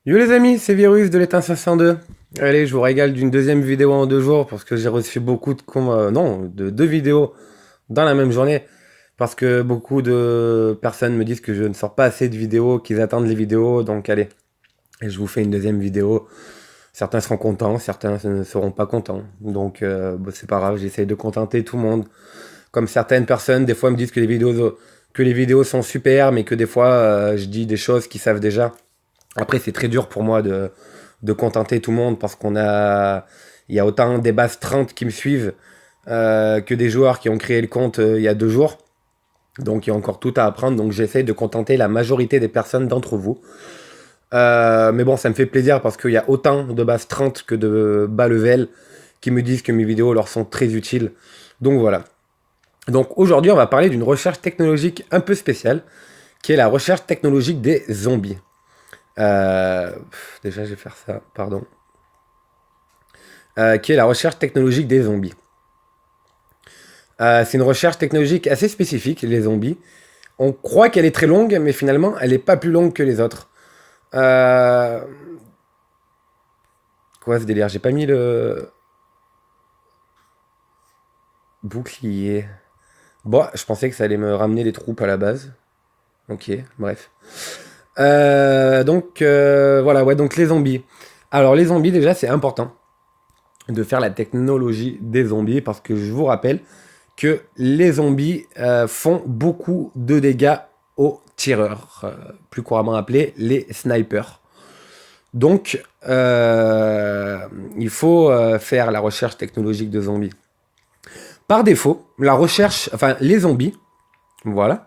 Yo les amis, c'est Virus de l'éteint 502. Allez, je vous régale d'une deuxième vidéo en 2 jours parce que j'ai reçu beaucoup de deux vidéos dans la même journée parce que beaucoup de personnes me disent que je ne sors pas assez de vidéos, qu'ils attendent les vidéos, donc allez, et je vous fais une deuxième vidéo. Certains seront contents, certains ne seront pas contents, donc c'est pas grave, j'essaye de contenter tout le monde. Comme certaines personnes, des fois me disent que les vidéos sont super, mais que des fois je dis des choses qu'ils savent déjà. Après, c'est très dur pour moi de contenter tout le monde parce il y a autant des bases 30 qui me suivent que des joueurs qui ont créé le compte il y a 2 jours. Donc, il y a encore tout à apprendre. Donc, j'essaie de contenter la majorité des personnes d'entre vous. Mais bon, ça me fait plaisir parce qu'il y a autant de bases 30 que de bas level qui me disent que mes vidéos leur sont très utiles. Donc, voilà. Donc, aujourd'hui, on va parler d'une recherche technologique un peu spéciale qui est la recherche technologique des zombies. Déjà, je vais faire ça, pardon. Qui est la recherche technologique des zombies. C'est une recherche technologique assez spécifique, les zombies. On croit qu'elle est très longue, mais finalement, elle n'est pas plus longue que les autres. Euh... Quoi ce délire? J'ai pas mis le bouclier. Bon, je pensais que ça allait me ramener des troupes à la base. Ok, bref. Voilà, ouais, donc les zombies. Alors, les zombies, déjà, c'est important de faire la technologie des zombies parce que je vous rappelle que les zombies font beaucoup de dégâts aux tireurs, plus couramment appelés les snipers. Donc, il faut faire la recherche technologique de zombies. Par défaut, les zombies, voilà,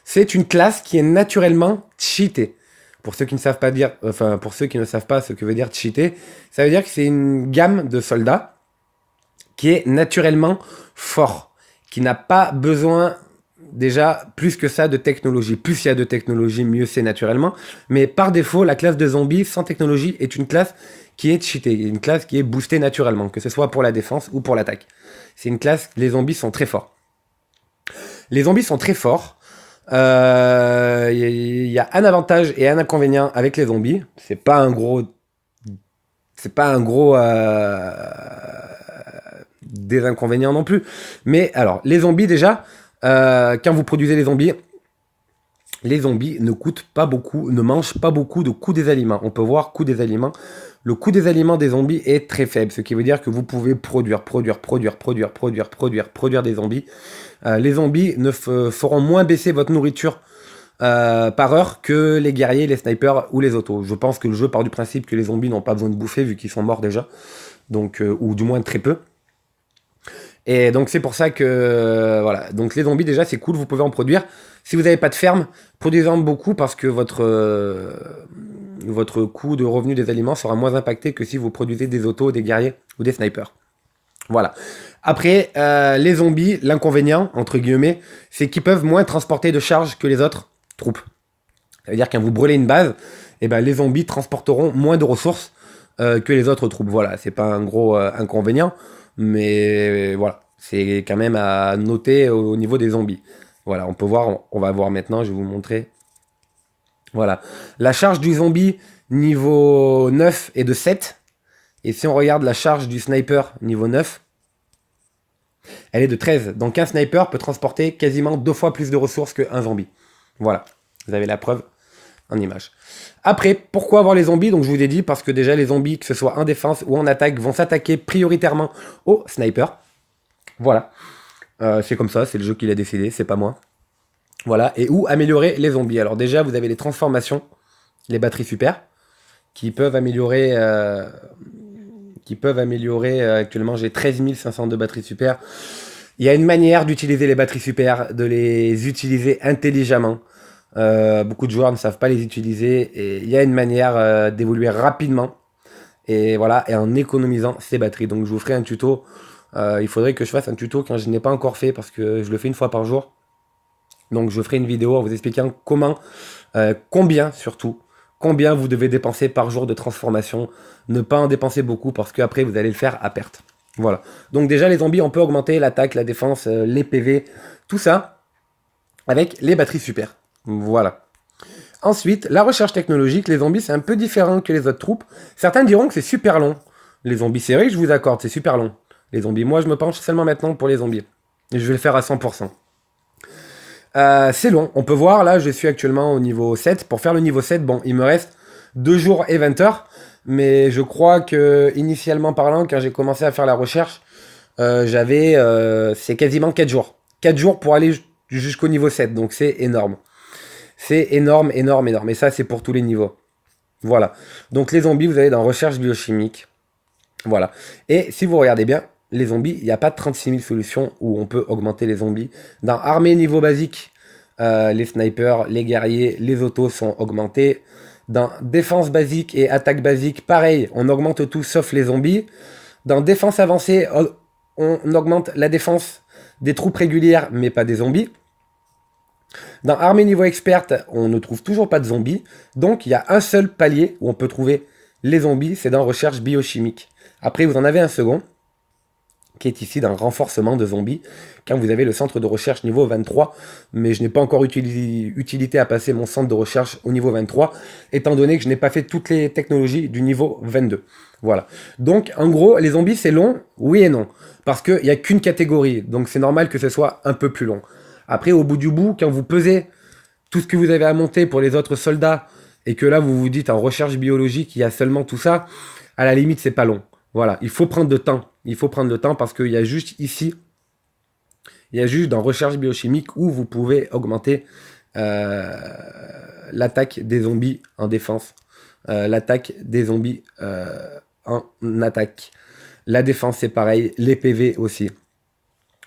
c'est une classe qui est naturellement cheatée. Pour ceux qui ne savent pas dire, enfin, pour ceux qui ne savent pas ce que veut dire cheater, ça veut dire que c'est une gamme de soldats qui est naturellement fort, qui n'a pas besoin déjà plus que ça de technologie. Plus il y a de technologie, mieux c'est naturellement. Mais par défaut, la classe de zombies sans technologie est une classe qui est cheatée, une classe qui est boostée naturellement, que ce soit pour la défense ou pour l'attaque. C'est une classe, les zombies sont très forts. Les zombies sont très forts. Y a un avantage et un inconvénient avec les zombies. C'est pas un gros des inconvénients non plus. Mais alors, les zombies déjà, quand vous produisez les zombies ne coûtent pas beaucoup, ne mangent pas beaucoup de coût des aliments. On peut voir coût des aliments. Le coût des aliments des zombies est très faible, ce qui veut dire que vous pouvez produire des zombies. Les zombies feront moins baisser votre nourriture par heure que les guerriers, les snipers ou les autos. Je pense que le jeu part du principe que les zombies n'ont pas besoin de bouffer vu qu'ils sont morts déjà, donc ou du moins très peu. Et donc c'est pour ça que voilà. Donc les zombies déjà c'est cool, vous pouvez en produire. Si vous n'avez pas de ferme, produisez-en beaucoup parce que votre coût de revenu des aliments sera moins impacté que si vous produisez des autos, des guerriers ou des snipers. Voilà. Après, les zombies, l'inconvénient, entre guillemets, c'est qu'ils peuvent moins transporter de charge que les autres troupes. Ça veut dire que quand vous brûlez une base, eh ben, les zombies transporteront moins de ressources que les autres troupes. Voilà, c'est pas un gros inconvénient, mais voilà, c'est quand même à noter au niveau des zombies. Voilà, on peut voir, on va voir maintenant, je vais vous montrer. Voilà. La charge du zombie niveau 9 est de 7. Et si on regarde la charge du sniper niveau 9, elle est de 13. Donc un sniper peut transporter quasiment 2 fois plus de ressources qu'un zombie. Voilà, vous avez la preuve en image. Après, pourquoi avoir les zombies? Donc je vous ai dit, parce que déjà les zombies, que ce soit en défense ou en attaque, vont s'attaquer prioritairement aux snipers. Voilà, c'est comme ça, c'est le jeu qui l'a décidé, c'est pas moi. Voilà, et où améliorer les zombies? Alors déjà, vous avez les transformations, les batteries super, qui peuvent améliorer... actuellement j'ai 13 502 batteries super. Il y a une manière d'utiliser les batteries super, de les utiliser intelligemment. Beaucoup de joueurs ne savent pas les utiliser et il y a une manière d'évoluer rapidement et voilà, et en économisant ces batteries. Donc je vous ferai un tuto. Il faudrait que je fasse un tuto quand je n'ai pas encore fait parce que je le fais une fois par jour. Donc je ferai une vidéo en vous expliquant combien surtout, combien vous devez dépenser par jour de transformation. Ne pas en dépenser beaucoup parce qu'après vous allez le faire à perte. Voilà. Donc déjà les zombies, on peut augmenter l'attaque, la défense, les PV, tout ça avec les batteries super. Voilà. Ensuite, la recherche technologique, les zombies, c'est un peu différent que les autres troupes. Certains diront que c'est super long. Les zombies, c'est vrai que je vous accorde, c'est super long. Les zombies, moi, je me penche seulement maintenant pour les zombies. Et je vais le faire à 100%. C'est long. On peut voir, là, je suis actuellement au niveau 7. Pour faire le niveau 7, bon, il me reste 2 jours et 20 heures. Mais je crois que, initialement parlant, quand j'ai commencé à faire la recherche, c'est quasiment 4 jours. 4 jours pour aller jusqu'au niveau 7. Donc c'est énorme. C'est énorme, énorme, énorme. Et ça, c'est pour tous les niveaux. Voilà. Donc les zombies, vous allez dans recherche biochimique. Voilà. Et si vous regardez bien, les zombies, il n'y a pas 36 000 solutions où on peut augmenter les zombies. Dans armée niveau basique, les snipers, les guerriers, les autos sont augmentés. Dans défense basique et attaque basique, pareil, on augmente tout sauf les zombies. Dans défense avancée, on augmente la défense des troupes régulières, mais pas des zombies. Dans armée niveau experte, on ne trouve toujours pas de zombies. Donc il y a un seul palier où on peut trouver les zombies, c'est dans recherche biochimique. Après, vous en avez un second, qui est ici dans renforcement de zombies, quand vous avez le centre de recherche niveau 23, mais je n'ai pas encore utilité à passer mon centre de recherche au niveau 23, étant donné que je n'ai pas fait toutes les technologies du niveau 22. Voilà. Donc, en gros, les zombies, c'est long, oui et non, parce qu'il n'y a qu'une catégorie, donc c'est normal que ce soit un peu plus long. Après, au bout du bout, quand vous pesez tout ce que vous avez à monter pour les autres soldats, et que là, vous vous dites en recherche biologique, il y a seulement tout ça, à la limite, c'est pas long. Voilà, il faut prendre le temps. Il faut prendre le temps parce qu'il y a juste ici, il y a juste dans recherche biochimique où vous pouvez augmenter l'attaque des zombies en défense, l'attaque des zombies en attaque. La défense, c'est pareil, les PV aussi.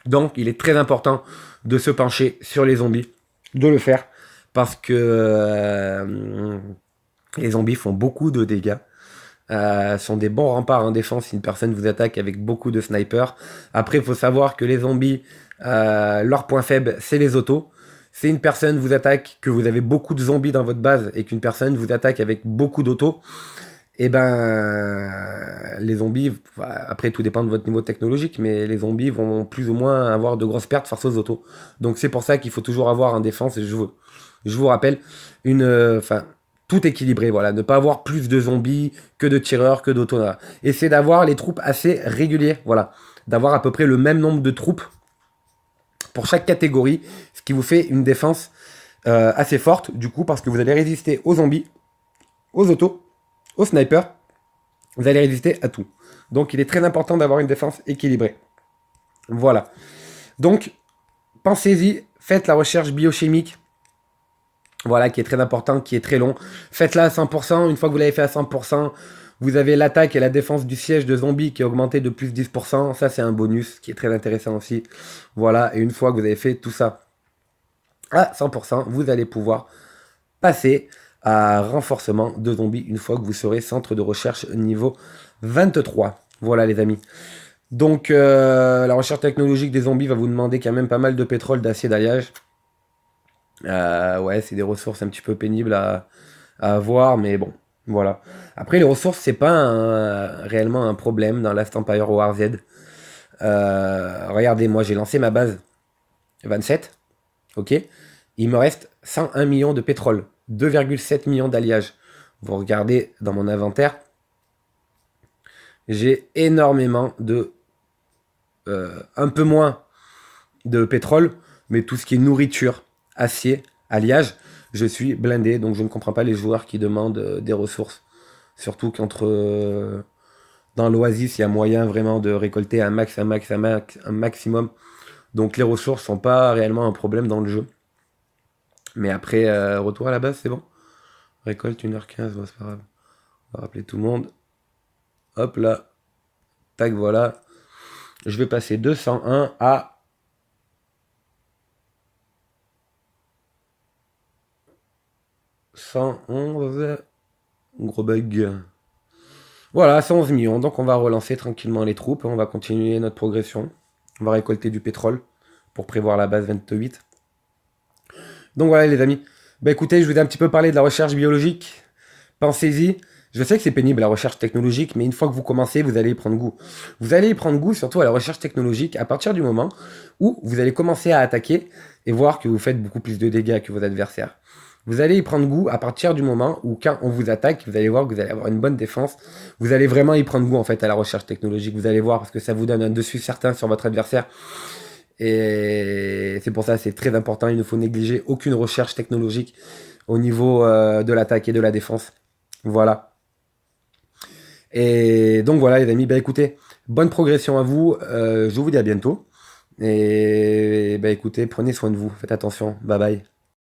Donc, il est très important de se pencher sur les zombies, de le faire, parce que les zombies font beaucoup de dégâts. Sont des bons remparts en défense si une personne vous attaque avec beaucoup de snipers. Après, il faut savoir que les zombies, leur point faible, c'est les autos. Si une personne vous attaque, que vous avez beaucoup de zombies dans votre base et qu'une personne vous attaque avec beaucoup d'autos, et ben les zombies, après tout dépend de votre niveau technologique, mais les zombies vont plus ou moins avoir de grosses pertes face aux autos. Donc c'est pour ça qu'il faut toujours avoir en défense, et je vous rappelle, tout équilibré, voilà, ne pas avoir plus de zombies que de tireurs, que d'autos. Et c'est d'avoir les troupes assez régulières, voilà, d'avoir à peu près le même nombre de troupes pour chaque catégorie, ce qui vous fait une défense assez forte, du coup, parce que vous allez résister aux zombies, aux autos, aux snipers, vous allez résister à tout. Donc il est très important d'avoir une défense équilibrée. Voilà. Donc, pensez-y, faites la recherche biochimique. Voilà, qui est très important, qui est très long. Faites-la à 100%. Une fois que vous l'avez fait à 100%, vous avez l'attaque et la défense du siège de zombies qui est augmenté de plus 10%. Ça, c'est un bonus qui est très intéressant aussi. Voilà, et une fois que vous avez fait tout ça à 100%, vous allez pouvoir passer à renforcement de zombies une fois que vous serez centre de recherche niveau 23. Voilà, les amis. Donc, la recherche technologique des zombies va vous demander quand même pas mal de pétrole, d'acier, d'alliage. Ouais, c'est des ressources un petit peu pénibles à avoir, mais bon, voilà. Après, les ressources, c'est pas réellement un problème dans Last Empire War Z. Regardez, moi, j'ai lancé ma base 27, ok. Il me reste 101 millions de pétrole, 2,7 millions d'alliages. Vous regardez dans mon inventaire, j'ai énormément de... un peu moins de pétrole, mais tout ce qui est nourriture, acier, alliage, je suis blindé, donc je ne comprends pas les joueurs qui demandent des ressources. Surtout qu'entre dans l'Oasis, il y a moyen vraiment de récolter un maximum. Donc les ressources sont pas réellement un problème dans le jeu. Mais après, retour à la base, c'est bon. Récolte 1h15, bon, c'est pas grave. On va rappeler tout le monde. Hop là. Tac, voilà. Je vais passer de 101 à 111. Gros bug. Voilà, 111 millions. Donc on va relancer tranquillement les troupes. On va continuer notre progression. On va récolter du pétrole pour prévoir la base 28. Donc voilà les amis. Bah écoutez, je vous ai un petit peu parlé de la recherche biologique. Pensez-y. Je sais que c'est pénible la recherche technologique, mais une fois que vous commencez, vous allez y prendre goût. Vous allez y prendre goût surtout à la recherche technologique à partir du moment où vous allez commencer à attaquer et voir que vous faites beaucoup plus de dégâts que vos adversaires. Vous allez y prendre goût à partir du moment où quand on vous attaque, vous allez voir que vous allez avoir une bonne défense. Vous allez vraiment y prendre goût en fait à la recherche technologique. Vous allez voir parce que ça vous donne un dessus certain sur votre adversaire. Et c'est pour ça que c'est très important. Il ne faut négliger aucune recherche technologique au niveau de l'attaque et de la défense. Voilà. Et donc voilà les amis, bah écoutez, bonne progression à vous. Je vous dis à bientôt. Et bah écoutez, prenez soin de vous. Faites attention. Bye bye.